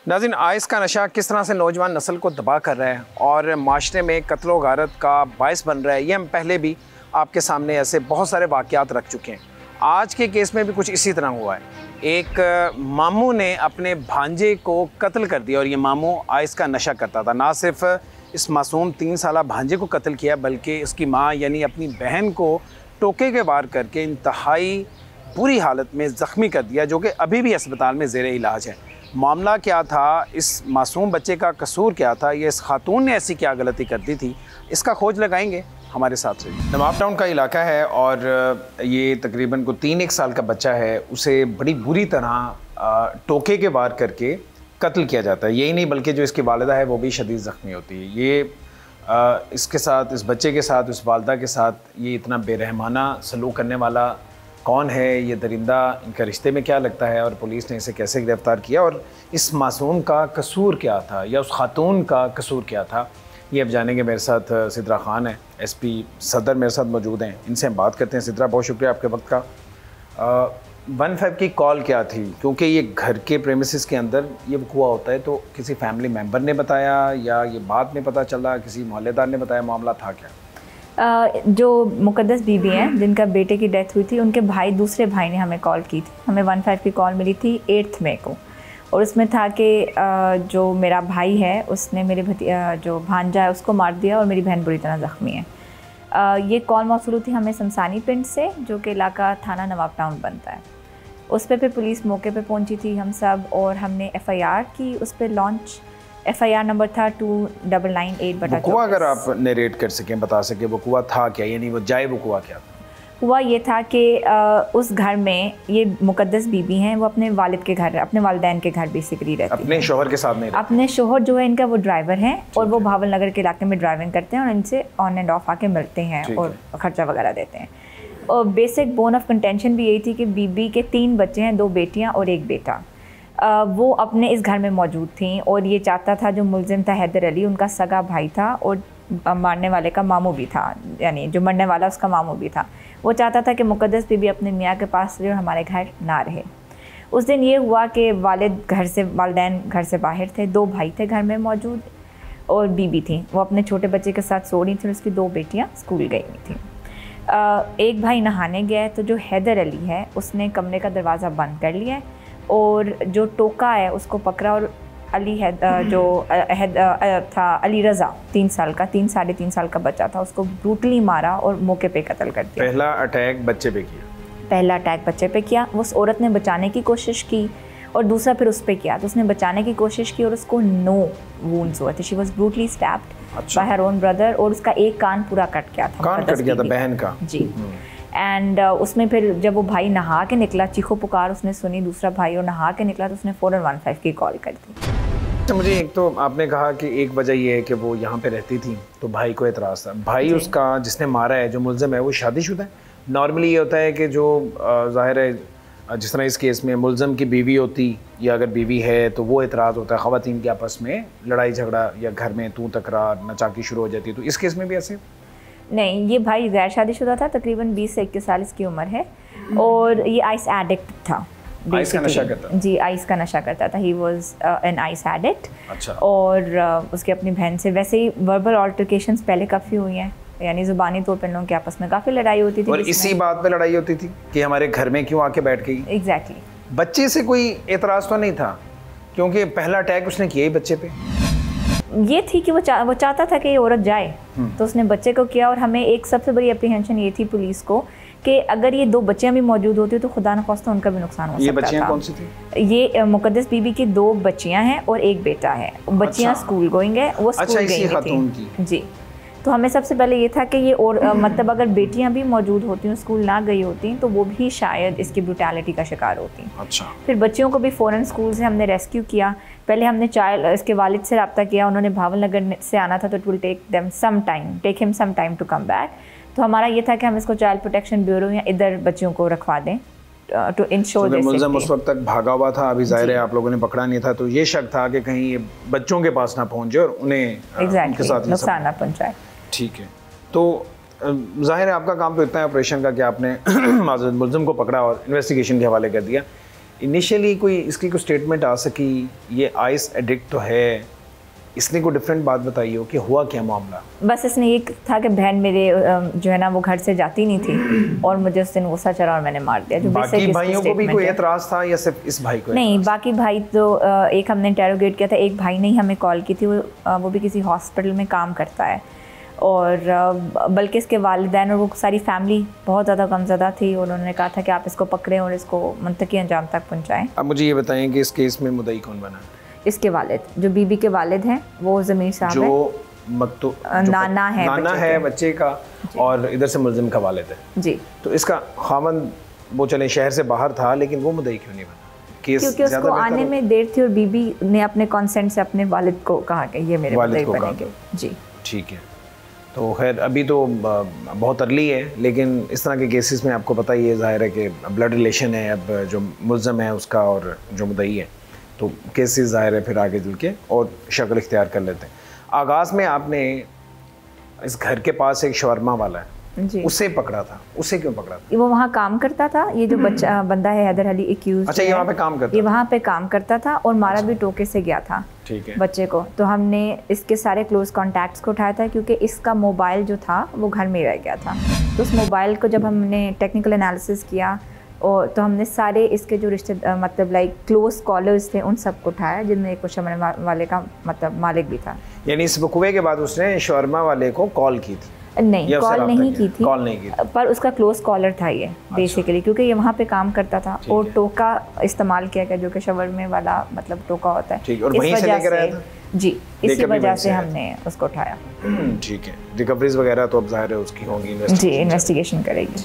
नाज़रीन, आइस का नशा किस तरह से नौजवान नस्ल को तबाह कर रहा है और माशरे में कत्ल व गारत का बायस बन रहा है, ये हम पहले भी आपके सामने ऐसे बहुत सारे वाक़यात रख चुके हैं। आज के केस में भी कुछ इसी तरह हुआ है। एक मामू ने अपने भांजे को कत्ल कर दिया और ये मामू आइस का नशा करता था। ना सिर्फ इस मासूम 3 साला भांजे को कत्ल किया बल्कि इसकी माँ यानी अपनी बहन को टोके के वार करके इंतहाई बुरी हालत में ज़ख्मी कर दिया, जो कि अभी भी अस्पताल में ज़ेर इलाज है। मामला क्या था, इस मासूम बच्चे का कसूर क्या था, ये इस खातून ने ऐसी क्या गलती कर दी थी, इसका खोज लगाएंगे। हमारे साथ रहिए। नवाब टाउन का इलाका है और ये तकरीबन को 3-1 साल का बच्चा है, उसे बड़ी बुरी तरह टोके के वार करके कत्ल किया जाता है। यही नहीं बल्कि जो इसकी वालिदा है वो भी शदीद ज़ख्मी होती है। ये इसके साथ, इस बच्चे के साथ, उस वालिदा के साथ ये इतना बेरहमाना सलूक करने वाला कौन है, ये दरिंदा इनका रिश्ते में क्या लगता है और पुलिस ने इसे कैसे गिरफ़्तार किया और इस मासूम का कसूर क्या था या उस खातून का कसूर क्या था, ये अब जानेंगे। मेरे साथ सिद्रा खान है, एसपी सदर मेरे साथ मौजूद हैं, इनसे हम बात करते हैं। सिद्रा, बहुत शुक्रिया आपके वक्त का। 15 की कॉल क्या थी, क्योंकि ये घर के प्रेमिसेस के अंदर ये हुआ होता है, तो किसी फैमिली मेम्बर ने बताया या ये बाद में पता चला, किसी मोहल्लेदार ने बताया, मामला था क्या? जो मुकद्दस बीबी हैं जिनका बेटे की डेथ हुई थी, उनके भाई, दूसरे भाई ने हमें कॉल की थी। हमें 15 की कॉल मिली थी 8 मई को और उसमें था कि जो मेरा भाई है उसने मेरे जो भांजा है उसको मार दिया और मेरी बहन बुरी तरह ज़ख्मी है। ये कॉल मौसूल थी हमें शमशानी पिंड से, जो कि इलाका थाना नवाब टाउन बनता है। उस पर फिर पुलिस मौके पे पहुंची थी हम सब और हमने FIR की। उस पर लॉन्च FIR नंबर था 2998/24। अगर आप नरेट कर सकें, बता सकें वो कुआ था क्या, यानी वो जाए वो कुआ क्या था? हुआ ये था कि उस घर में ये मुकद्दस बीबी हैं, वो अपने वालिद के घर, अपने वालिदैन के घर बेसिकली रहती हैं। अपने शोहर के साथ नहीं रहती? अपने शोहर जो है इनका वो ड्राइवर हैं और वो भावल नगर के इलाके में ड्राइविंग करते हैं और इनसे ऑन एंड ऑफ आके मिलते हैं और खर्चा वगैरह देते हैं। और बेसिक बोन ऑफ कंटेंशन भी यही थी कि बीबी के 3 बच्चे हैं, 2 बेटियाँ और 1 बेटा। वो अपने इस घर में मौजूद थी और ये चाहता था, जो मुलजिम था हैदर अली, उनका सगा भाई था और मारने वाले का मामू भी था, यानी जो मरने वाला उसका मामू भी था। वो चाहता था कि मुकद्दस बीबी अपने मियाँ के पास रहे और हमारे घर ना रहे। उस दिन ये हुआ कि वालिदैन घर से बाहर थे, 2 भाई थे घर में मौजूद और बीबी थी। वो अपने छोटे बच्चे के साथ सो रही थी और उसकी 2 बेटियाँ स्कूल गई हुई थी। एक भाई नहाने गया तो जो हैदर अली है उसने कमरे का दरवाज़ा बंद कर लिया और जो टोका है उसको पकड़ा और अली था अली रज़ा 3 साल का, 3-3.5 साल का बच्चा था, उसको ब्रूटली मारा और मौके पे कत्ल कर दिया। पहला अटैक बच्चे पे किया? पहला अटैक बच्चे पे किया। उस औरत ने बचाने की कोशिश की और दूसरा फिर उस पे किया। तो उसने बचाने की कोशिश की और उसको 9 वुंड्स हुए थे। She was brutally stabbed bye her own brother और उसका एक कान पूरा कट गया था। कान कट गया था बहन का? जी। एंड उसमें फिर जब वो भाई नहा के निकला, चीखो पुकार उसने सुनी, दूसरा भाई, और नहा के निकला तो उसने फ़ौरन 15 की कॉल कर दी। तो मुझे एक तो आपने कहा कि एक वजह ये है कि वो यहाँ पे रहती थी तो भाई को एतराज़ था। भाई उसका जिसने मारा है, जो मुल्ज़िम है, वो शादीशुदा है? नॉर्मली ये होता है कि जो ज़ाहिर है जिस तरह इस केस में मुल्ज़िम की बीवी होती या अगर बीवी है तो वो एतराज़ होता है, ख़वातीन के आपस में लड़ाई झगड़ा या घर में तू तकरार नचाकी शुरू हो जाती है। तो इस केस में भी ऐसे? नहीं, ये भाई गैर शादीशुदा था, तकरीबन 20 से 21 साल इसकी उम्र है और ये आइस एडिक्ट था। आइस का नशा करता था? जी, आइस का नशा करता था। He was an ice addict. अच्छा। और उसके अपनी बहन से वैसे ही वर्बल ऑल्टरकेशंस पहले काफ़ी हुई हैं, यानी ज़ुबानी तौर पर लोगों के आपस में काफ़ी लड़ाई होती थी। और इसी बात पे लड़ाई होती थी कि हमारे घर में क्यों आके बैठ गई? एग्जैक्टली। बच्चे से कोई एतराज़ तो नहीं था, क्योंकि पहला अटैक उसने किया ही बच्चे पे। ये थी कि वो चाहता था कि ये औरत जाए, तो उसने बच्चे को किया। और हमें एक सबसे बड़ी एप्रीहेंशन ये थी पुलिस को कि अगर ये 2 बच्चियाँ भी मौजूद होती तो खुदा न ख्वास्ता उनका भी नुकसान हो सकता था। ये बच्चियाँ कौन सी थी? ये मुकद्दस बीबी की 2 बच्चियाँ हैं और 1 बेटा है। बच्चियाँ स्कूल गोइंग है, वो स्कूल गई थी। जी। तो हमें सबसे पहले ये था कि ये और मतलब अगर बेटियां भी मौजूद होती हैं, स्कूल ना गई होती तो वो भी शायद इसकी ब्रूटैलिटी का शिकार होती। अच्छा। फिर बच्चियों को भी फ़ौरन स्कूल से हमने रेस्क्यू किया। पहले हमने इसके वालिद से रब्ता किया, उन्होंने भावल नगर से आना था तो it will take him some time to come back. तो हमारा ये था कि हम इसको चाइल्ड प्रोटेक्शन ब्यूरो या इधर बच्चियों को रखवा दें टू इंश्योर देयर सेफ्टी। मुल्ज़िम उस वक्त तक भागा हुआ था, अभी ज़ाहिर है आप लोगों ने पकड़ा नहीं था, तो ये शक था कि कहीं ये बच्चों के पास ना पहुंचे और उन्हें उनके साथ नुकसान ना पहुंचाए। ठीक है। तो ज़ाहिर है आपका काम तो इतना है ऑपरेशन का कि आपने मुल्ज़िम को पकड़ा और इन्वेस्टिगेशन के हवाले कर दिया। इनिशियली कोई इसकी कोई स्टेटमेंट आ सकी, ये आइस एडिक्ट तो है, इसने कोई डिफरेंट बात बताई हो कि हुआ क्या मामला? बस इसने ये था कि बहन मेरे जो है ना वो घर से जाती नहीं थी और मुझे उस दिन गुस्सा चढ़ा और मैंने मार दिया। जो बाकी भाइयों को भी कोई एतराज़ था या सिर्फ इस भाई को? नहीं, बाकी भाई तो एक हमने इंटेरोगेट किया था, एक भाई ने ही हमें कॉल की थी, वो भी किसी हॉस्पिटल में काम करता है और बल्कि इसके वालिदैन और वो सारी फैमिली बहुत ज़्यादा गमज़दा थी और उन्होंने कहा था कि आप इसको पकड़ें और इसको मुंतकी अंजाम तक पहुँचाएँ। अब मुझे ये बताएं कि इस केस में मुद्दई कौन बना? इसके वालिद, जो बीबी के वालिद हैं वो ज़मीर साहब जो नाना है बच्चे का और इधर से मुलजिम का वालिद है जी। तो इसका खामन वो चले शहर से बाहर था, लेकिन वो मुद्दई क्यों नहीं बना? क्योंकि उसको आने में देर थी और बीबी ने अपने कंसेंट से अपने वालिद को कहा कि ये मेरे मुद्दई बनेंगे जी। ठीक है, तो खैर अभी तो बहुत अर्ली है, लेकिन इस तरह के केसेस में आपको पता ही है, ज़ाहिर है कि ब्लड रिलेशन है अब जो मुलज़म है उसका और जो मुद्दई है, तो केसेस ज़ाहिर है फिर आगे चल के और शक्ल इख्तियार कर लेते हैं। आगाज़ में आपने इस घर के पास एक शवरमा वाला है जी, उसे पकड़ा था, उसे क्यों पकड़ा था? वो वहाँ काम करता था, ये जो बंदा है हैदर अली एक्यूज। अच्छा, ये वहाँ पे काम करता? ये वहाँ पे काम करता था और मारा भी टोके से गया था ठीक है बच्चे को। तो हमने इसके सारे क्लोज कॉन्टैक्ट्स को उठाया था क्योंकि इसका मोबाइल जो था वो घर में रह गया था। तो उस मोबाइल को जब हमने टेक्निकल एनालिसिस किया और तो हमने सारे इसके जो रिश्ते मतलब लाइक क्लोज कॉलर्स थे उन सबको उठाया, जिनमें एक शवरमा वाले का मतलब मालिक भी था। यानी इस वक़्वे के बाद उसने शवरमा वाले को कॉल की थी? नहीं, कॉल नहीं की थी, कॉल नहीं की थी, पर उसका क्लोज कॉलर था ये बेसिकली, क्योंकि ये वहाँ पे काम करता था और टोका इस्तेमाल किया गया जो कि शवरमे वाला मतलब टोका होता है। ठीक, और वहीं से लेकर आया था जी, इसी वजह से हमने उसको उठाया। ठीक है, रिकवरीज वगैरह तो अब ज़ाहिर है उसकी होंगी, जी इन्वेस्टिगेशन करेगी।